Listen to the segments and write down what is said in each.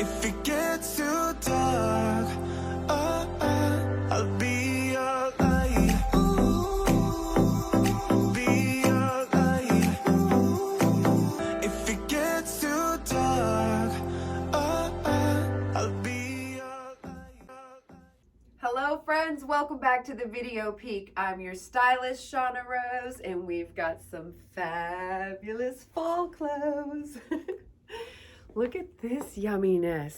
If it gets too dark, I'll be your light. Be your light. If it gets too dark, I'll be your light. Hello friends, welcome back to the Video Peek. I'm your stylist, Shauna Rose, and we've got some fabulous fall clothes. Look at this yumminess.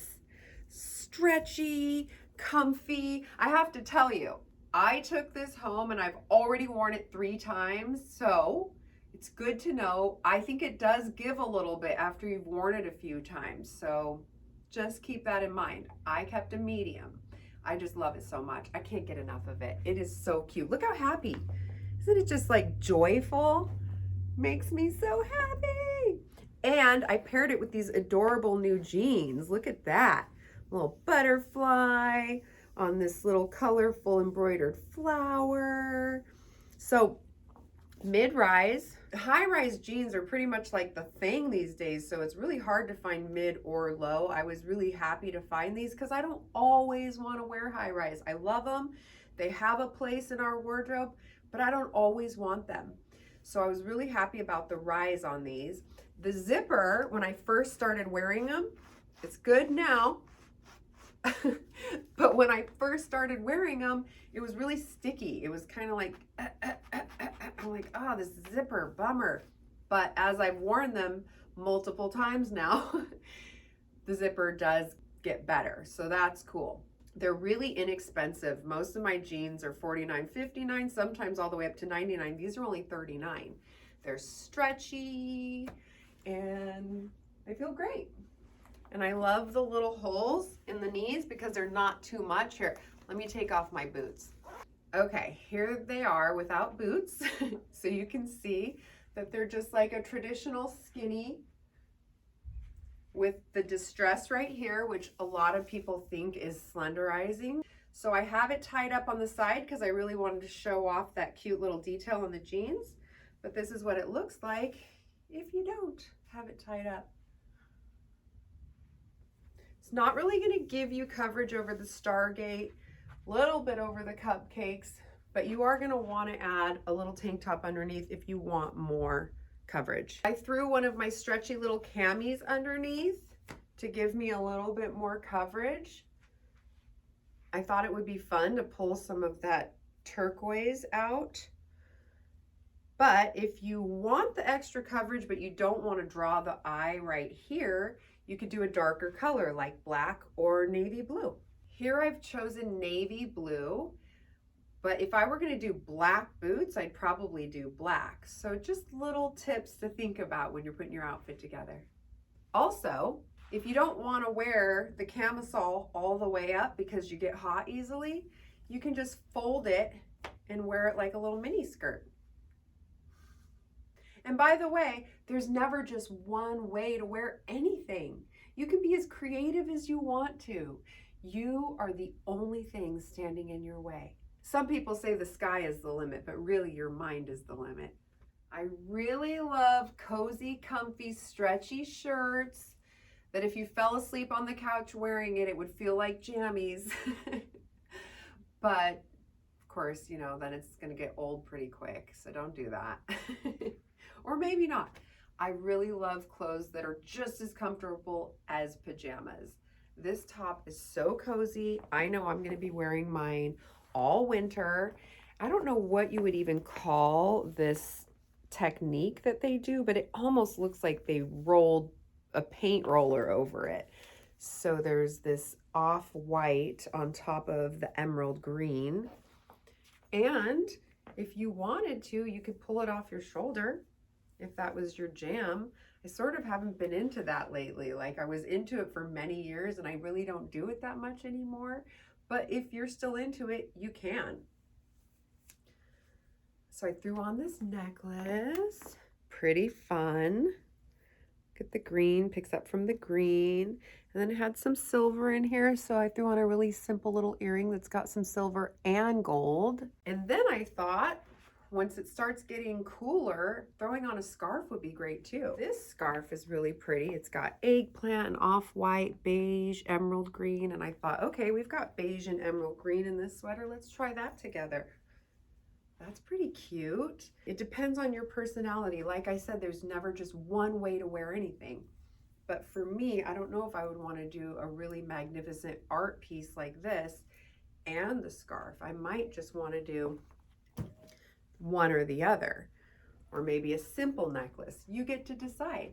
Stretchy, comfy. I have to tell you, I took this home and I've already worn it 3 times, so it's good to know. I think it does give a little bit after you've worn it a few times, so just keep that in mind. I kept a medium. I just love it so much. I can't get enough of it. It is so cute. Look how happy. Isn't it just like joyful? Makes me so happy. And I paired it with these adorable new jeans. Look at that. Little butterfly on this little colorful embroidered flower. So mid-rise, high-rise jeans are pretty much like the thing these days, so it's really hard to find mid or low. I was really happy to find these because I don't always want to wear high-rise. I love them. They have a place in our wardrobe, but I don't always want them. So I was really happy about the rise on these. The zipper, when I first started wearing them, it's good now, but when I first started wearing them, it was really sticky. It was kind of like, I'm like, oh, this zipper, bummer. But as I've worn them multiple times now, the zipper does get better. So that's cool. They're really inexpensive. Most of my jeans are $49, $59, sometimes all the way up to $99. These are only $39. They're stretchy and they feel great. And I love the little holes in the knees because they're not too much. Here, let me take off my boots. Okay, here they are without boots. So you can see that they're just like a traditional skinny with the distress right here, which a lot of people think is slenderizing. So I have it tied up on the side because I really wanted to show off that cute little detail on the jeans. But this is what it looks like if you don't have it tied up. It's not really going to give you coverage over the Stargate, a little bit over the cupcakes, but you are going to want to add a little tank top underneath if you want more coverage. I threw one of my stretchy little camis underneath to give me a little bit more coverage. I thought it would be fun to pull some of that turquoise out. But if you want the extra coverage, but you don't want to draw the eye right here, you could do a darker color like black or navy blue. Here I've chosen navy blue, but if I were going to do black boots, I'd probably do black. So just little tips to think about when you're putting your outfit together. Also, if you don't want to wear the camisole all the way up because you get hot easily, you can just fold it and wear it like a little mini skirt. And by the way, there's never just one way to wear anything. You can be as creative as you want to. You are the only thing standing in your way. Some people say the sky is the limit, but really your mind is the limit. I really love cozy, comfy, stretchy shirts that if you fell asleep on the couch wearing it, it would feel like jammies. But of course, you know, then it's going to get old pretty quick, so don't do that. Or maybe not. I really love clothes that are just as comfortable as pajamas. This top is so cozy. I know I'm going to be wearing mine all winter. I don't know what you would even call this technique that they do, but it almost looks like they rolled a paint roller over it. So there's this off-white on top of the emerald green. And if you wanted to, you could pull it off your shoulder if that was your jam. I sort of haven't been into that lately. Like I was into it for many years and I really don't do it that much anymore. But if you're still into it, you can. So I threw on this necklace. Pretty fun. Look at the green, picks up from the green. And then it had some silver in here, so I threw on a really simple little earring that's got some silver and gold. And then I thought, once it starts getting cooler, throwing on a scarf would be great too. This scarf is really pretty. It's got eggplant and off-white, beige, emerald green, and I thought, okay, we've got beige and emerald green in this sweater. Let's try that together. That's pretty cute. It depends on your personality. Like I said, there's never just one way to wear anything. But for me, I don't know if I would want to do a really magnificent art piece like this and the scarf. I might just want to do one or the other, or maybe a simple necklace. You get to decide.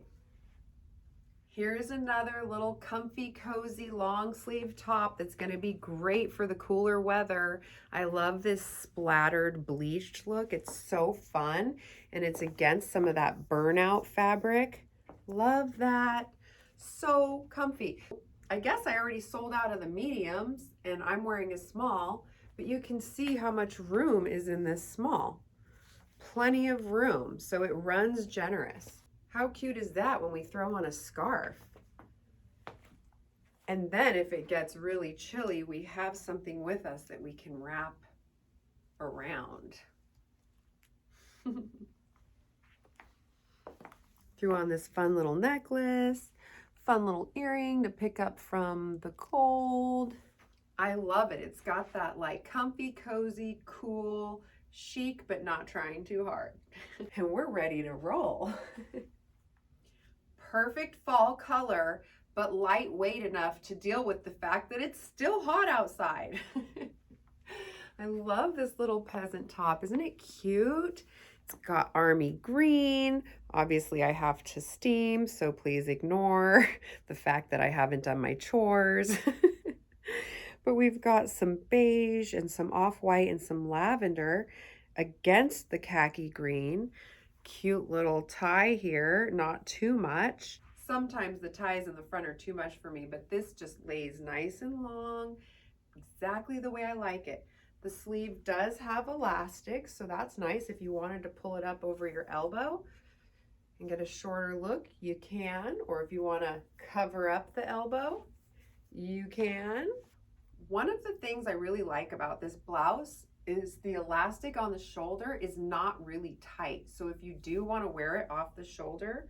Here's another little comfy, cozy, long sleeve top that's gonna be great for the cooler weather. I love this splattered bleached look. It's so fun, and it's against some of that burnout fabric. Love that. So comfy. I guess I already sold out of the mediums, and I'm wearing a small, but you can see how much room is in this small. Plenty of room, so it runs generous. How cute is that when we throw on a scarf? And then if it gets really chilly, we have something with us that we can wrap around. Threw on this fun little necklace, fun little earring to pick up from the cold. I love it. It's got that like comfy, cozy, cool, chic, but not trying too hard. And we're ready to roll. Perfect fall color, but lightweight enough to deal with the fact that it's still hot outside. I love this little peasant top. Isn't it cute? It's got army green. Obviously I have to steam, so please ignore the fact that I haven't done my chores. But we've got some beige and some off-white and some lavender against the khaki green. Cute little tie here, not too much. Sometimes the ties in the front are too much for me, but this just lays nice and long, exactly the way I like it. The sleeve does have elastic, so that's nice. If you wanted to pull it up over your elbow and get a shorter look, you can. Or if you want to cover up the elbow, you can. One of the things I really like about this blouse is the elastic on the shoulder is not really tight. So if you do want to wear it off the shoulder,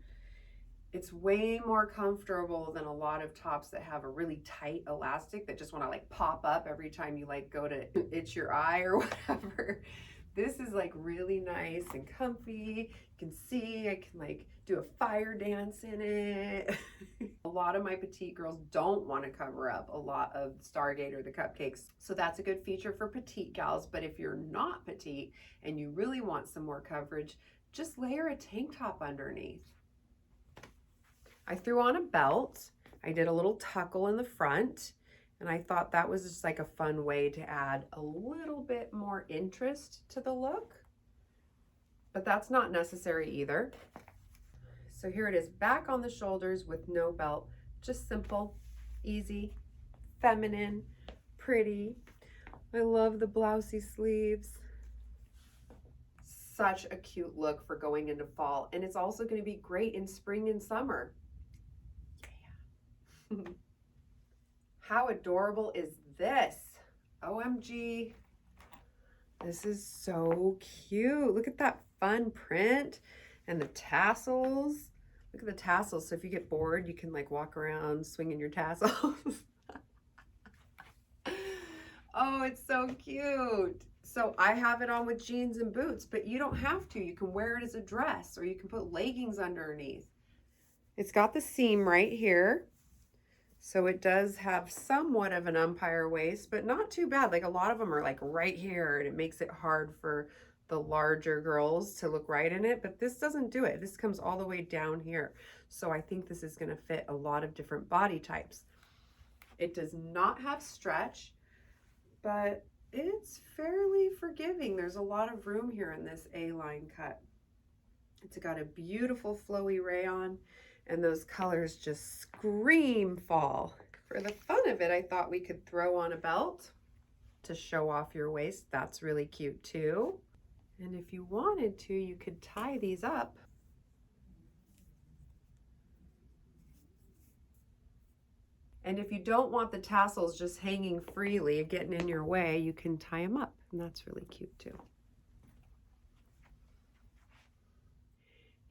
it's way more comfortable than a lot of tops that have a really tight elastic that just want to like pop up every time you like go to itch your eye or whatever. This is like really nice and comfy. You can see I can like do a fire dance in it. A lot of my petite girls don't want to cover up a lot of Stargate or the cupcakes. So that's a good feature for petite gals. But if you're not petite and you really want some more coverage, just layer a tank top underneath. I threw on a belt. I did a little tuckle in the front. And I thought that was just like a fun way to add a little bit more interest to the look. But that's not necessary either. So here it is, back on the shoulders with no belt. Just simple, easy, feminine, pretty. I love the blousey sleeves. Such a cute look for going into fall. And it's also going to be great in spring and summer. Yeah. How adorable is this? OMG. This is so cute. Look at that fun print and the tassels. Look at the tassels. So if you get bored, you can like walk around swinging your tassels. Oh, it's so cute. So I have it on with jeans and boots, but you don't have to. You can wear it as a dress or you can put leggings underneath. It's got the seam right here. So it does have somewhat of an umpire waist, but not too bad. Like a lot of them are like right here and it makes it hard for the larger girls to look right in it, but this doesn't do it. This comes all the way down here. So I think this is gonna fit a lot of different body types. It does not have stretch, but it's fairly forgiving. There's a lot of room here in this A-line cut. It's got a beautiful flowy rayon. And those colors just scream fall. For the fun of it, I thought we could throw on a belt to show off your waist. That's really cute too. And if you wanted to, you could tie these up. And if you don't want the tassels just hanging freely, getting in your way, you can tie them up. And that's really cute too.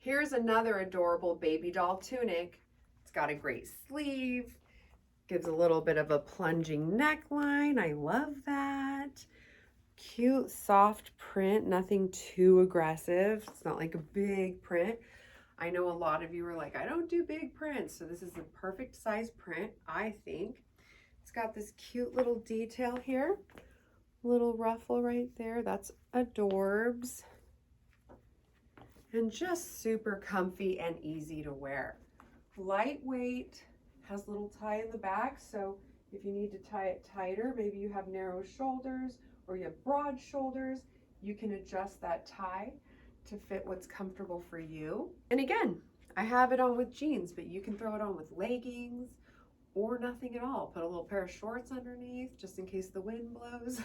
Here's another adorable baby doll tunic. It's got a great sleeve, gives a little bit of a plunging neckline. I love that. Cute, soft print, nothing too aggressive. It's not like a big print. I know a lot of you are like, I don't do big prints. So this is the perfect size print, I think. It's got this cute little detail here. Little ruffle right there. That's adorbs. And just super comfy and easy to wear. Lightweight, has a little tie in the back. So if you need to tie it tighter, maybe you have narrow shoulders or you have broad shoulders, you can adjust that tie to fit what's comfortable for you. And again, I have it on with jeans, but you can throw it on with leggings or nothing at all. Put a little pair of shorts underneath just in case the wind blows.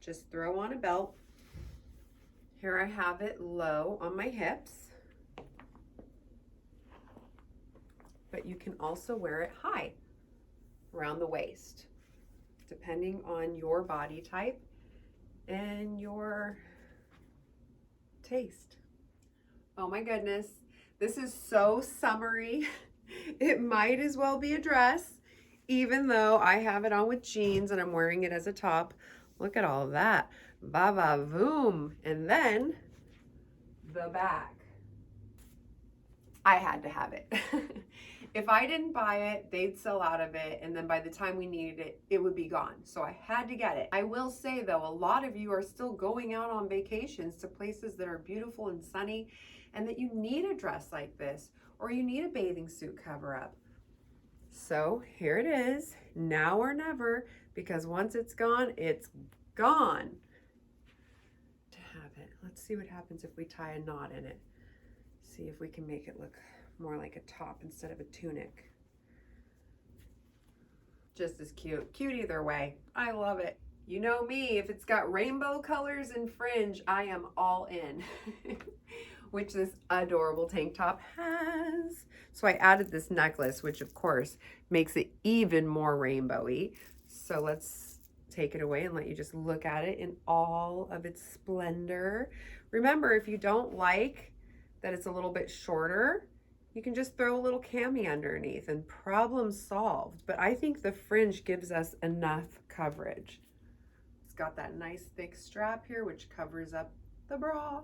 Just throw on a belt. Here I have it low on my hips, but you can also wear it high around the waist, depending on your body type and your taste. Oh my goodness, this is so summery. It might as well be a dress, even though I have it on with jeans and I'm wearing it as a top. Look at all of that. Ba-ba-boom. And then the back. I had to have it. If I didn't buy it, they'd sell out of it. And then by the time we needed it, it would be gone. So I had to get it. I will say though, a lot of you are still going out on vacations to places that are beautiful and sunny and that you need a dress like this or you need a bathing suit cover up. So here it is, now or never, because once it's gone, it's gone. To have it. Let's see what happens if we tie a knot in it. See if we can make it look more like a top instead of a tunic. Just as cute. Cute either way. I love it. You know me, if it's got rainbow colors and fringe, I am all in. Which this adorable tank top has. So I added this necklace, which of course makes it even more rainbowy. So let's take it away and let you just look at it in all of its splendor. Remember, if you don't like that it's a little bit shorter, you can just throw a little cami underneath and problem solved. But I think the fringe gives us enough coverage. It's got that nice thick strap here, which covers up the bra.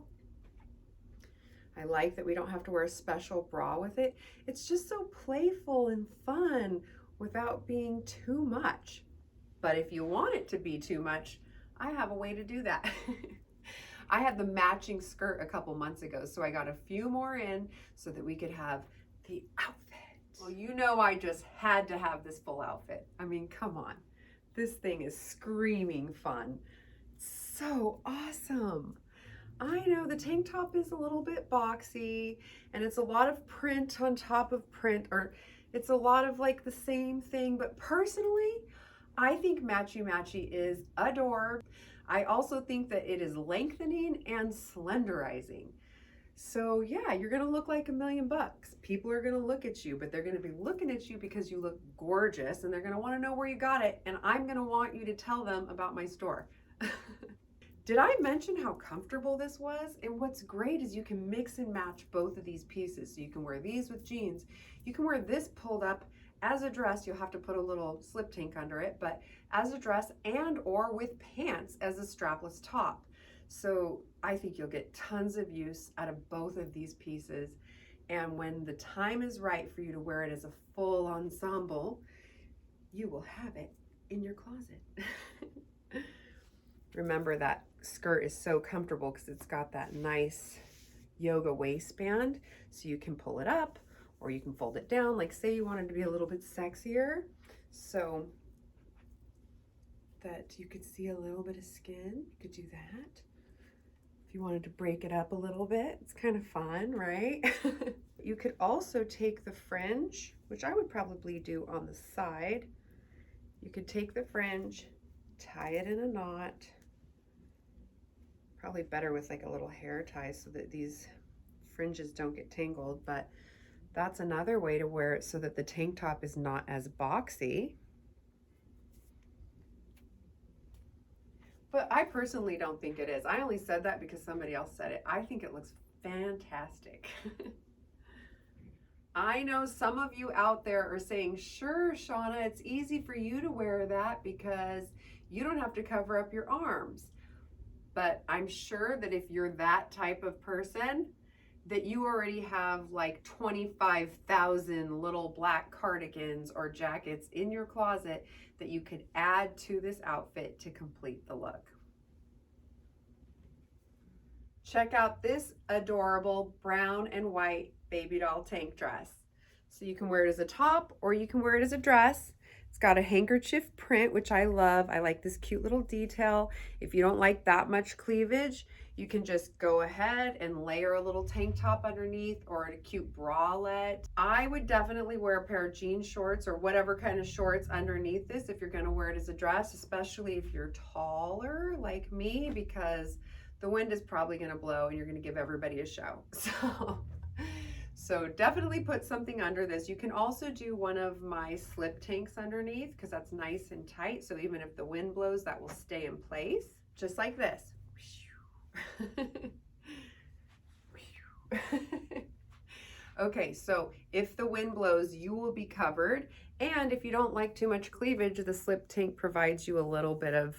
I like that we don't have to wear a special bra with it. It's just so playful and fun without being too much. But if you want it to be too much, I have a way to do that. I had the matching skirt a couple months ago, so I got a few more in so that we could have the outfit. Well, you know I just had to have this full outfit. I mean, come on. This thing is screaming fun. So awesome. I know the tank top is a little bit boxy and it's a lot of print on top of print, or it's a lot of like the same thing, but personally, I think matchy matchy is adorable. I also think that it is lengthening and slenderizing. So yeah, you're gonna look like $1,000,000. People are gonna look at you, but they're gonna be looking at you because you look gorgeous and they're gonna wanna know where you got it, and I'm gonna want you to tell them about my store. Did I mention how comfortable this was? And what's great is you can mix and match both of these pieces. So you can wear these with jeans. You can wear this pulled up as a dress. You'll have to put a little slip tank under it, but as a dress and or with pants as a strapless top. So I think you'll get tons of use out of both of these pieces. And when the time is right for you to wear it as a full ensemble, you will have it in your closet. Remember, that skirt is so comfortable because it's got that nice yoga waistband, so you can pull it up or you can fold it down, like say you wanted to be a little bit sexier so that you could see a little bit of skin. You could do that. If you wanted to break it up a little bit, it's kind of fun, right? You could also take the fringe, which I would probably do on the side. You could take the fringe, tie it in a knot. Probably better with like a little hair tie so that these fringes don't get tangled, but that's another way to wear it so that the tank top is not as boxy. But I personally don't think it is. I only said that because somebody else said it. I think it looks fantastic. I know some of you out there are saying, sure, Shauna, it's easy for you to wear that because you don't have to cover up your arms. But I'm sure that if you're that type of person, that you already have like 25,000 little black cardigans or jackets in your closet that you could add to this outfit to complete the look. Check out this adorable brown and white baby doll tank dress. So you can wear it as a top or you can wear it as a dress. It's got a handkerchief print, which I love. I like this cute little detail. If you don't like that much cleavage, you can just go ahead and layer a little tank top underneath or a cute bralette. I would definitely wear a pair of jean shorts or whatever kind of shorts underneath this if you're going to wear it as a dress, especially if you're taller like me, because the wind is probably going to blow and you're going to give everybody a show. So definitely put something under this. You can also do one of my slip tanks underneath because that's nice and tight. So even if the wind blows, that will stay in place, just like this. Okay, so if the wind blows, you will be covered. And if you don't like too much cleavage, the slip tank provides you a little bit of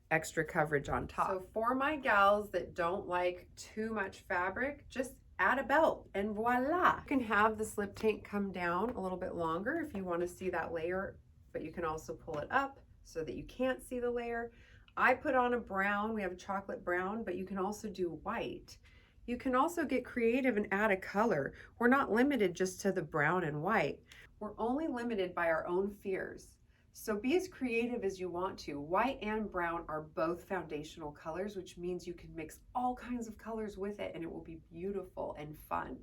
extra coverage on top. So for my gals that don't like too much fabric, just add a belt and voila. You can have the slip tank come down a little bit longer if you want to see that layer, but you can also pull it up so that you can't see the layer. I put on a brown, we have a chocolate brown, but you can also do white. You can also get creative and add a color. We're not limited just to the brown and white. We're only limited by our own fears. So be as creative as you want to. White and brown are both foundational colors, which means you can mix all kinds of colors with it and it will be beautiful and fun.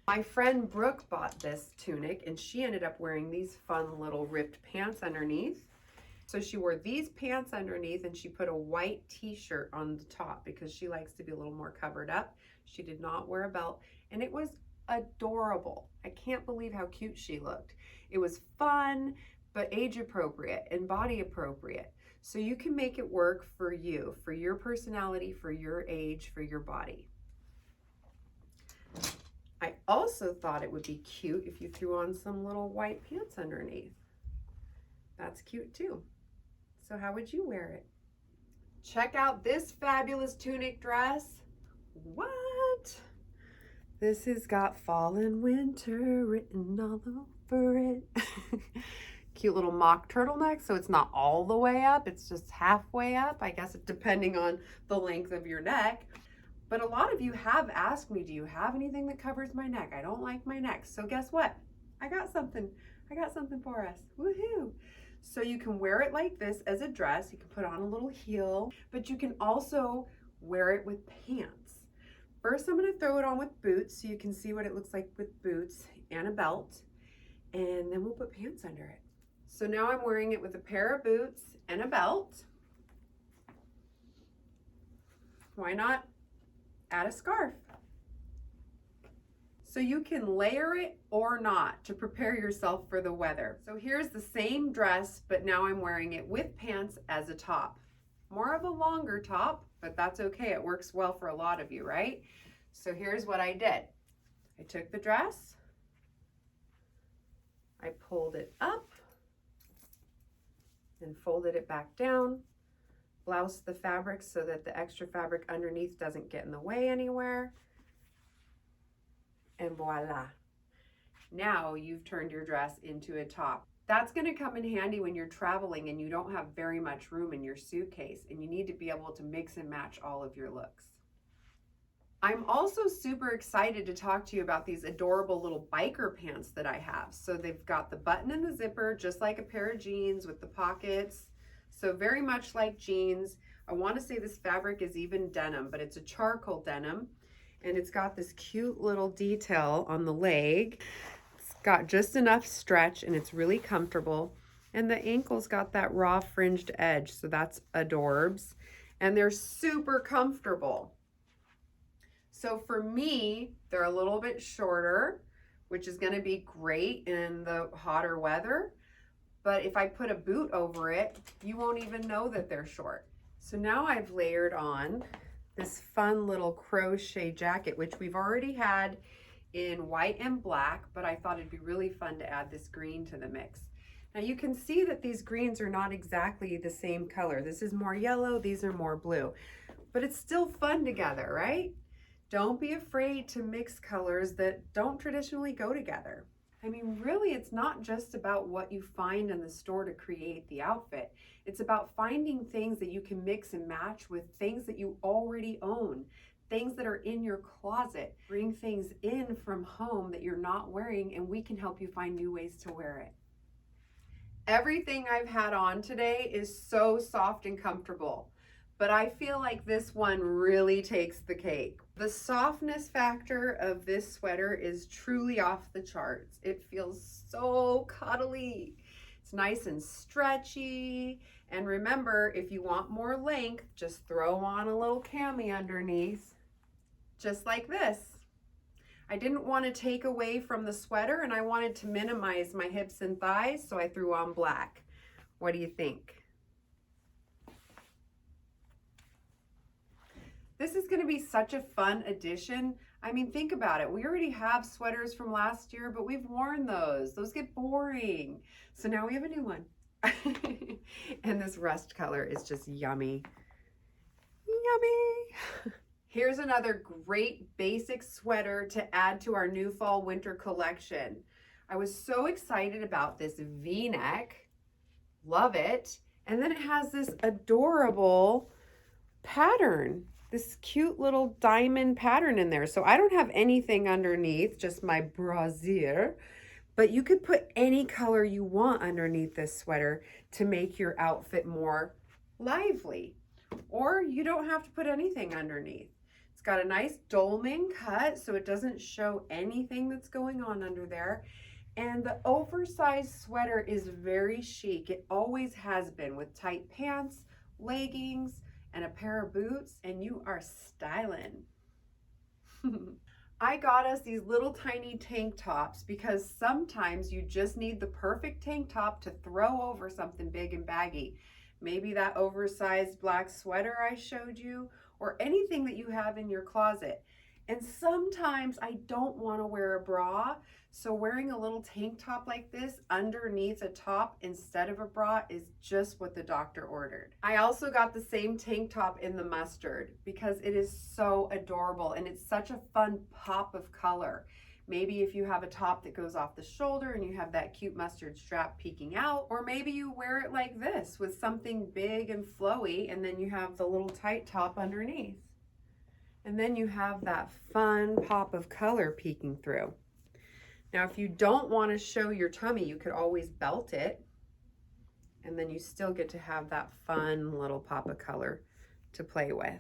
My friend Brooke bought this tunic and she ended up wearing these fun little ripped pants underneath. So she wore these pants underneath and she put a white t-shirt on the top because she likes to be a little more covered up. She did not wear a belt and it was adorable. I can't believe how cute she looked. It was fun, but age appropriate and body appropriate. So you can make it work for you, for your personality, for your age, for your body. I also thought it would be cute if you threw on some little white pants underneath. That's cute too. So how would you wear it? Check out this fabulous tunic dress. What? This has got fall and winter written all over it. Cute little mock turtleneck, so it's not all the way up, it's just halfway up, I guess, depending on the length of your neck. But a lot of you have asked me, do you have anything that covers my neck? I don't like my neck. So guess what? I got something for us. Woohoo! So you can wear it like this as a dress. You can put on a little heel, but you can also wear it with pants. First, I'm going to throw it on with boots so you can see what it looks like with boots and a belt, and then we'll put pants under it. So now I'm wearing it with a pair of boots and a belt. Why not add a scarf? So you can layer it or not to prepare yourself for the weather. So here's the same dress, but now I'm wearing it with pants as a top. More of a longer top, but that's okay. It works well for a lot of you, right? So here's what I did. I took the dress, I pulled it up, and folded it back down, bloused the fabric so that the extra fabric underneath doesn't get in the way anywhere, and voila. Now you've turned your dress into a top. That's going to come in handy when you're traveling and you don't have very much room in your suitcase and you need to be able to mix and match all of your looks. I'm also super excited to talk to you about these adorable little biker pants that I have. So they've got the button and the zipper, just like a pair of jeans with the pockets. So very much like jeans. I want to say this fabric is even denim, but it's a charcoal denim. And it's got this cute little detail on the leg. It's got just enough stretch and it's really comfortable. And the ankle's got that raw fringed edge, so that's adorbs. And they're super comfortable. So for me, they're a little bit shorter, which is going to be great in the hotter weather. But if I put a boot over it, you won't even know that they're short. So now I've layered on this fun little crochet jacket, which we've already had in white and black, but I thought it'd be really fun to add this green to the mix. Now you can see that these greens are not exactly the same color. This is more yellow, these are more blue, but it's still fun together, right? Don't be afraid to mix colors that don't traditionally go together. I mean, really, it's not just about what you find in the store to create the outfit. It's about finding things that you can mix and match with things that you already own, things that are in your closet. Bring things in from home that you're not wearing, and we can help you find new ways to wear it. Everything I've had on today is so soft and comfortable, but I feel like this one really takes the cake. The softness factor of this sweater is truly off the charts. It feels so cuddly. It's nice and stretchy. And remember, if you want more length, just throw on a little cami underneath, just like this. I didn't want to take away from the sweater, and I wanted to minimize my hips and thighs, so I threw on black. What do you think? This is going to be such a fun addition. I mean, think about it. We already have sweaters from last year, but we've worn those. Those get boring. So now we have a new one. And this rust color is just yummy. Yummy. Here's another great basic sweater to add to our new fall winter collection. I was so excited about this V-neck. Love it. And then it has this adorable pattern. This cute little diamond pattern in there. So I don't have anything underneath, just my brassiere, but you could put any color you want underneath this sweater to make your outfit more lively. Or you don't have to put anything underneath. It's got a nice dolman cut so it doesn't show anything that's going on under there. And the oversized sweater is very chic. It always has been, with tight pants, leggings, and a pair of boots, and you are styling. I got us these little tiny tank tops because sometimes you just need the perfect tank top to throw over something big and baggy. Maybe that oversized black sweater I showed you, or anything that you have in your closet. And sometimes I don't want to wear a bra, so wearing a little tank top like this underneath a top instead of a bra is just what the doctor ordered. I also got the same tank top in the mustard because it is so adorable and it's such a fun pop of color. Maybe if you have a top that goes off the shoulder and you have that cute mustard strap peeking out, or maybe you wear it like this with something big and flowy and then you have the little tight top underneath. And then you have that fun pop of color peeking through. Now, if you don't want to show your tummy, you could always belt it, and then you still get to have that fun little pop of color to play with.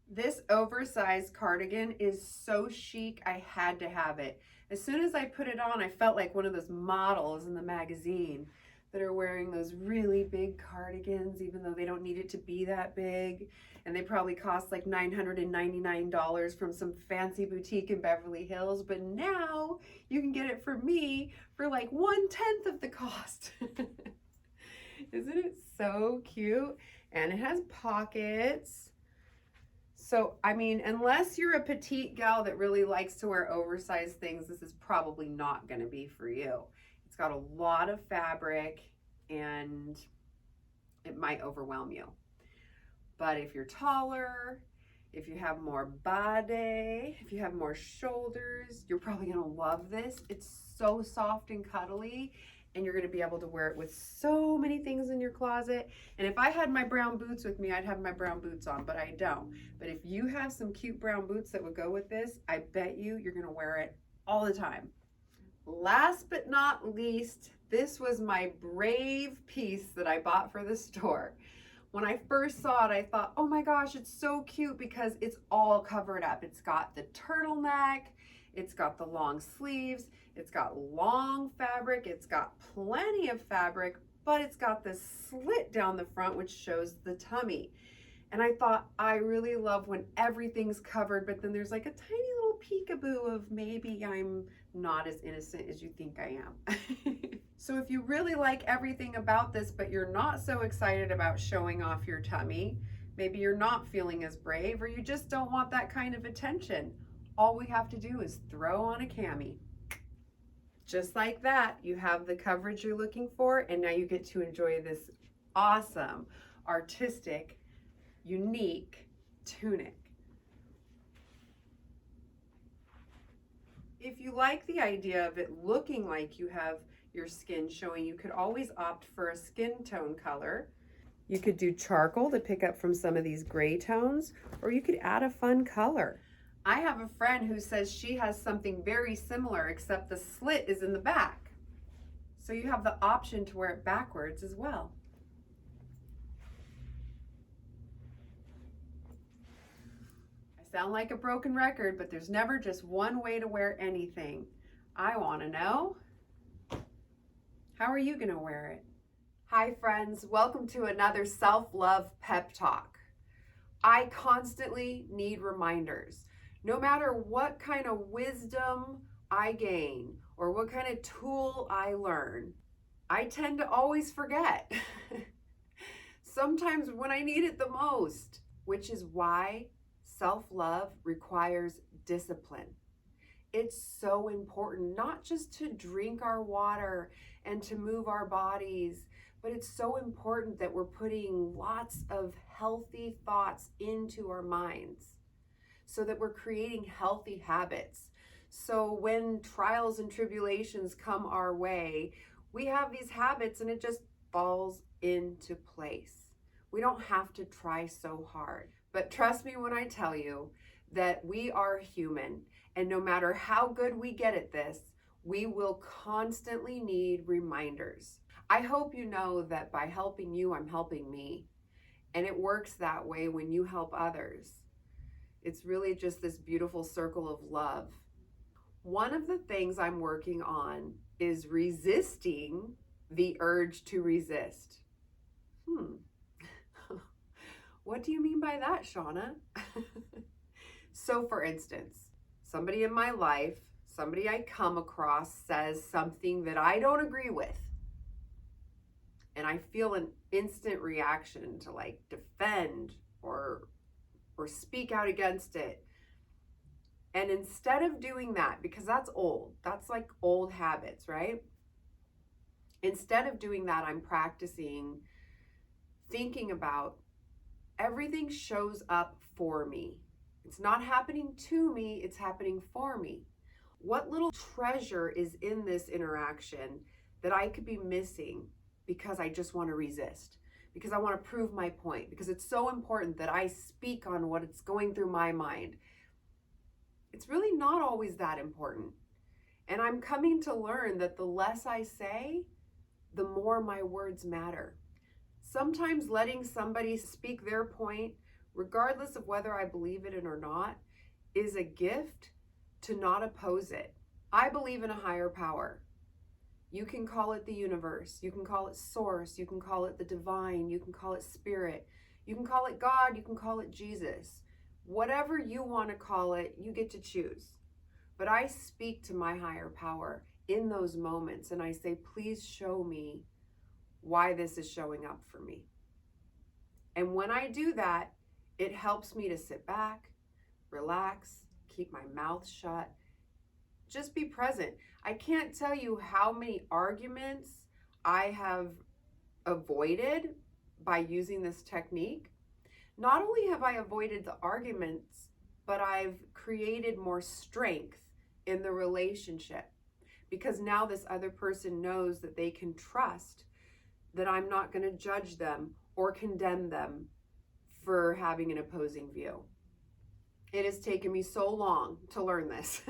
This oversized cardigan is so chic, I had to have it. As soon as I put it on, I felt like one of those models in the magazine that are wearing those really big cardigans, even though they don't need it to be that big. And they probably cost like $999 from some fancy boutique in Beverly Hills. But now you can get it from me for like 1/10 of the cost. Isn't it so cute? And it has pockets. So, I mean, unless you're a petite gal that really likes to wear oversized things, this is probably not going to be for you. It's got a lot of fabric and it might overwhelm you. But if you're taller, if you have more body, if you have more shoulders, you're probably going to love this. It's so soft and cuddly, and you're going to be able to wear it with so many things in your closet. And if I had my brown boots with me, I'd have my brown boots on, but I don't. But if you have some cute brown boots that would go with this, I bet you're going to wear it all the time. Last but not least, this was my brave piece that I bought for the store. When I first saw it, I thought, oh my gosh, it's so cute because it's all covered up. It's got the turtleneck, it's got the long sleeves, it's got long fabric, it's got plenty of fabric, but it's got this slit down the front which shows the tummy. And I thought, I really love when everything's covered, but then there's like a tiny little peekaboo of maybe I'm not as innocent as you think I am. So if you really like everything about this, but you're not so excited about showing off your tummy, maybe you're not feeling as brave, or you just don't want that kind of attention, all we have to do is throw on a cami. Just like that, you have the coverage you're looking for, and now you get to enjoy this awesome, artistic, unique tunic. If you like the idea of it looking like you have your skin showing, you could always opt for a skin tone color. You could do charcoal to pick up from some of these gray tones, or you could add a fun color. I have a friend who says she has something very similar, except the slit is in the back. So you have the option to wear it backwards as well. I sound like a broken record, but there's never just one way to wear anything. I want to know, how are you going to wear it? Hi friends, welcome to another self-love pep talk. I constantly need reminders. No matter what kind of wisdom I gain or what kind of tool I learn, I tend to always forget. Sometimes when I need it the most, which is why self-love requires discipline. It's so important, not just to drink our water and to move our bodies, but it's so important that we're putting lots of healthy thoughts into our minds so that we're creating healthy habits. So when trials and tribulations come our way, we have these habits and it just falls into place. We don't have to try so hard. But trust me when I tell you that we are human, and no matter how good we get at this, we will constantly need reminders. I hope you know that by helping you, I'm helping me. And it works that way when you help others. It's really just this beautiful circle of love. One of the things I'm working on is resisting the urge to resist. What do you mean by that, Shauna? So for instance, somebody in my life, somebody I come across says something that I don't agree with. And I feel an instant reaction to like defend or speak out against it. And instead of doing that, because that's old, that's like old habits, right? Instead of doing that, I'm practicing thinking about everything shows up for me. It's not happening to me, it's happening for me. What little treasure is in this interaction that I could be missing because I just want to resist, because I want to prove my point, because it's so important that I speak on what it's going through my mind. It's really not always that important. And I'm coming to learn that the less I say, the more my words matter. Sometimes letting somebody speak their point, regardless of whether I believe it or not, is a gift to not oppose it. I believe in a higher power. You can call it the universe, you can call it source, you can call it the divine, you can call it spirit, you can call it God, you can call it Jesus. Whatever you want to call it, you get to choose. But I speak to my higher power in those moments and I say, please show me why this is showing up for me. And when I do that, it helps me to sit back, relax, keep my mouth shut, just be present. I can't tell you how many arguments I have avoided by using this technique. Not only have I avoided the arguments, but I've created more strength in the relationship because now this other person knows that they can trust that I'm not going to judge them or condemn them for having an opposing view. It has taken me so long to learn this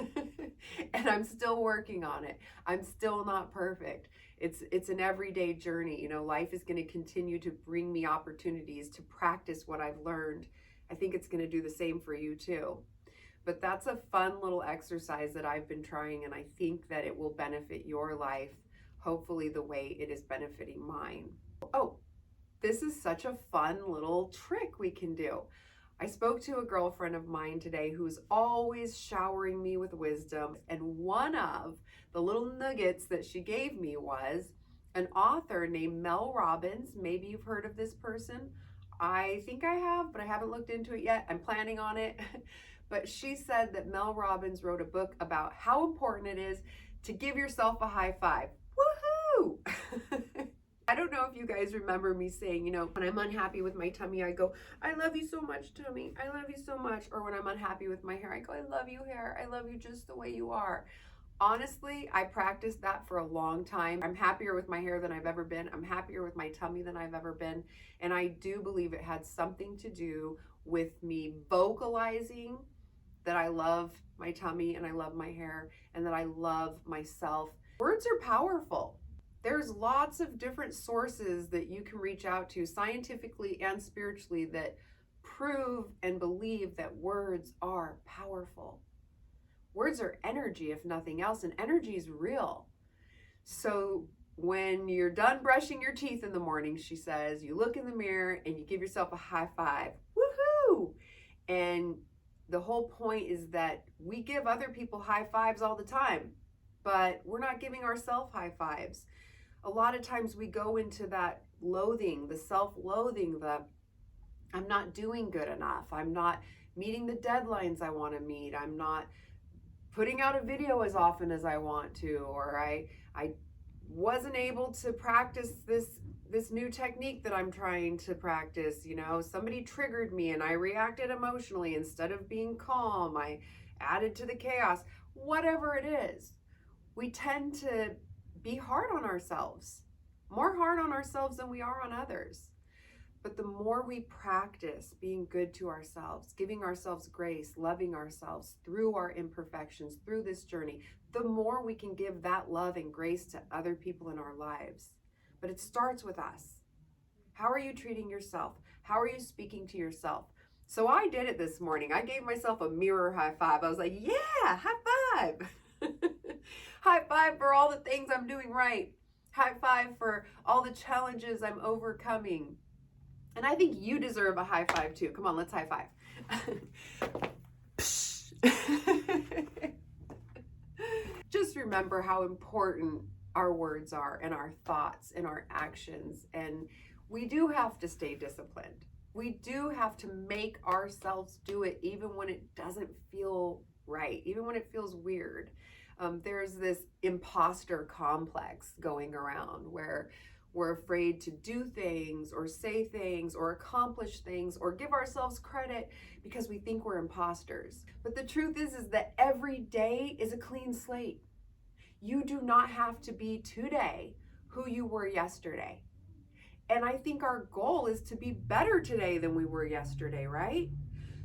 and I'm still working on it. I'm still not perfect. It's an everyday journey. You know, life is going to continue to bring me opportunities to practice what I've learned. I think it's going to do the same for you too. But that's a fun little exercise that I've been trying, and I think that it will benefit your life, hopefully the way it is benefiting mine. Oh, this is such a fun little trick we can do. I spoke to a girlfriend of mine today who's always showering me with wisdom, and one of the little nuggets that she gave me was an author named Mel Robbins. Maybe you've heard of this person. I think I have, but I haven't looked into it yet. I'm planning on it. But she said that Mel Robbins wrote a book about how important it is to give yourself a high five. Woohoo! I don't know if you guys remember me saying, when I'm unhappy with my tummy, I go, I love you so much, tummy. I love you so much. Or when I'm unhappy with my hair, I go, I love you, hair. I love you just the way you are. Honestly, I practiced that for a long time. I'm happier with my hair than I've ever been. I'm happier with my tummy than I've ever been. And I do believe it had something to do with me vocalizing that I love my tummy and I love my hair and that I love myself. Words are powerful. There's lots of different sources that you can reach out to scientifically and spiritually that prove and believe that words are powerful. Words are energy, if nothing else, and energy is real. So when you're done brushing your teeth in the morning, she says, you look in the mirror and you give yourself a high five. Woohoo! And the whole point is that we give other people high fives all the time, but we're not giving ourselves high fives. A lot of times we go into that loathing, the self-loathing, the I'm not doing good enough. I'm not meeting the deadlines I want to meet. I'm not putting out a video as often as I want to, or I wasn't able to practice this new technique that I'm trying to practice. Somebody triggered me and I reacted emotionally instead of being calm. I added to the chaos. Whatever it is, we tend to be hard on ourselves, more hard on ourselves than we are on others. But the more we practice being good to ourselves, giving ourselves grace, loving ourselves through our imperfections, through this journey, the more we can give that love and grace to other people in our lives. But it starts with us. How are you treating yourself? How are you speaking to yourself? So I did it this morning. I gave myself a mirror high five. I was like, yeah, high five. High five for all the things I'm doing right. High five for all the challenges I'm overcoming. And I think you deserve a high five too. Come on, let's high five. Just remember how important our words are and our thoughts and our actions. And we do have to stay disciplined. We do have to make ourselves do it even when it doesn't feel right, even when it feels weird. There's this imposter complex going around where we're afraid to do things or say things or accomplish things or give ourselves credit because we think we're imposters. But the truth is that every day is a clean slate. You do not have to be today who you were yesterday. And I think our goal is to be better today than we were yesterday, right?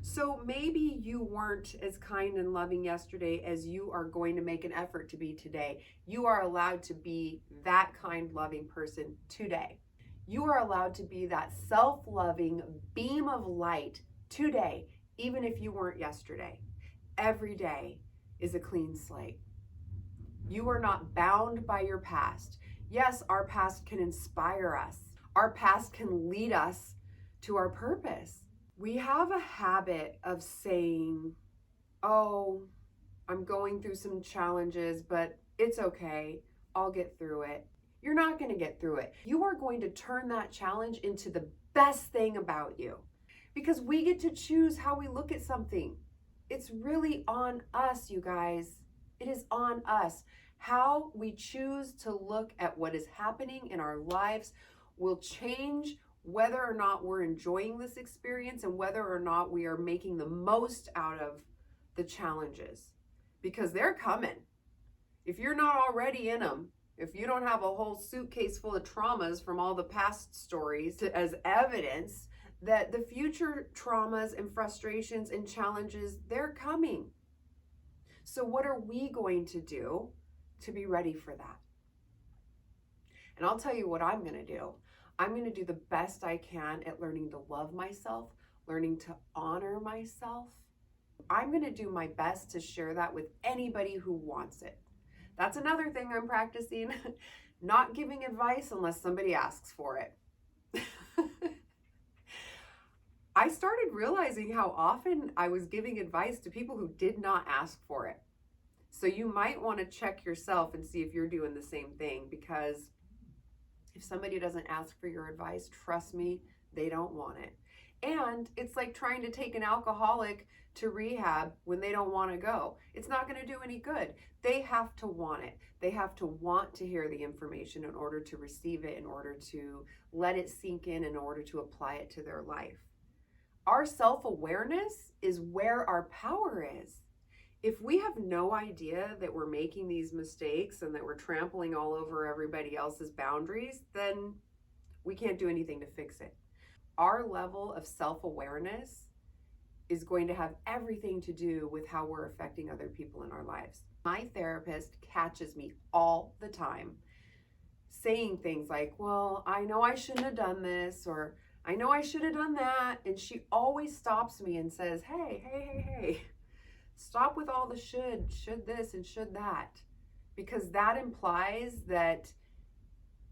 So maybe you weren't as kind and loving yesterday as you are going to make an effort to be today. You are allowed to be that kind, loving person today. You are allowed to be that self-loving beam of light today, even if you weren't yesterday. Every day is a clean slate. You are not bound by your past. Yes, our past can inspire us. Our past can lead us to our purpose. We have a habit of saying, oh, I'm going through some challenges, but it's okay. I'll get through it. You're not going to get through it. You are going to turn that challenge into the best thing about you because we get to choose how we look at something. It's really on us, you guys. It is on us. How we choose to look at what is happening in our lives will change whether or not we're enjoying this experience and whether or not we are making the most out of the challenges, because they're coming. If you're not already in them, if you don't have a whole suitcase full of traumas from all the past stories as evidence that the future traumas and frustrations and challenges, they're coming. So what are we going to do to be ready for that? And I'll tell you what I'm going to do. I'm going to do the best I can at learning to love myself, learning to honor myself. I'm going to do my best to share that with anybody who wants it. That's another thing I'm practicing, not giving advice unless somebody asks for it. I started realizing how often I was giving advice to people who did not ask for it. So you might want to check yourself and see if you're doing the same thing, because if somebody doesn't ask for your advice, trust me, they don't want it. And it's like trying to take an alcoholic to rehab when they don't want to go. It's not going to do any good. They have to want it. They have to want to hear the information in order to receive it, in order to let it sink in order to apply it to their life. Our self-awareness is where our power is. If we have no idea that we're making these mistakes and that we're trampling all over everybody else's boundaries, then we can't do anything to fix it. Our level of self-awareness is going to have everything to do with how we're affecting other people in our lives. My therapist catches me all the time saying things like, well, I know I shouldn't have done this, or I know I should have done that. And she always stops me and says, hey, stop with all the should this and should that, because that implies that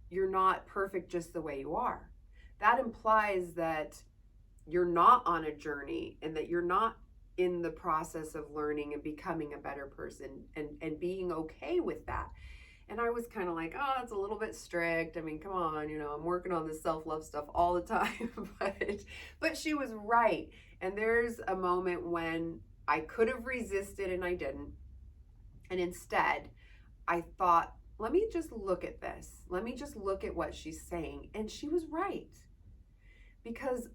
you're not perfect just the way you are. That implies that you're not on a journey and that you're not in the process of learning and becoming a better person and being okay with that. And I was kind of like, oh, it's a little bit strict. I mean, come on, I'm working on this self-love stuff all the time. but she was right. And there's a moment when I could have resisted and I didn't. And instead, I thought, let me just look at this. Let me just look at what she's saying. And she was right. Because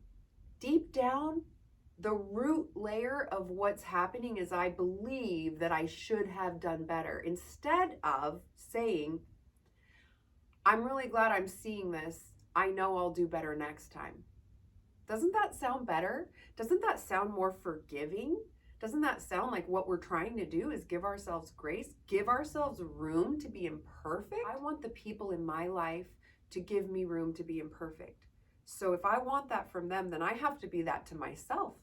deep down, the root layer of what's happening is I believe that I should have done better, instead of saying, I'm really glad I'm seeing this. I know I'll do better next time. Doesn't that sound better? Doesn't that sound more forgiving? Doesn't that sound like what we're trying to do is give ourselves grace, give ourselves room to be imperfect? I want the people in my life to give me room to be imperfect. So if I want that from them, then I have to be that to myself,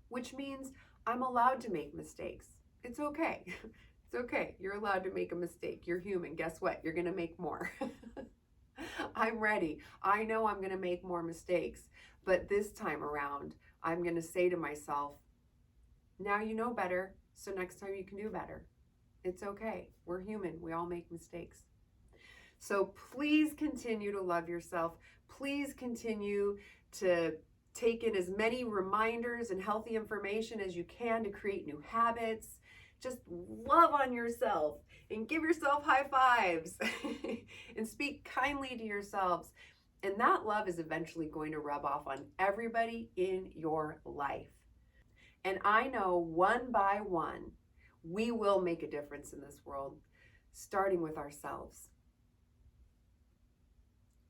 which means I'm allowed to make mistakes. It's okay. It's okay. You're allowed to make a mistake. You're human. Guess what? You're going to make more. I'm ready. I know I'm going to make more mistakes, but this time around, I'm going to say to myself, now you know better, so next time you can do better. It's okay. We're human. We all make mistakes. So please continue to love yourself. Please continue to take in as many reminders and healthy information as you can to create new habits. Just love on yourself and give yourself high fives and speak kindly to yourselves. And that love is eventually going to rub off on everybody in your life. And I know one by one, we will make a difference in this world, starting with ourselves.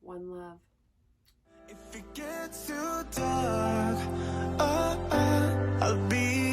One love. If it gets too dark, I'll be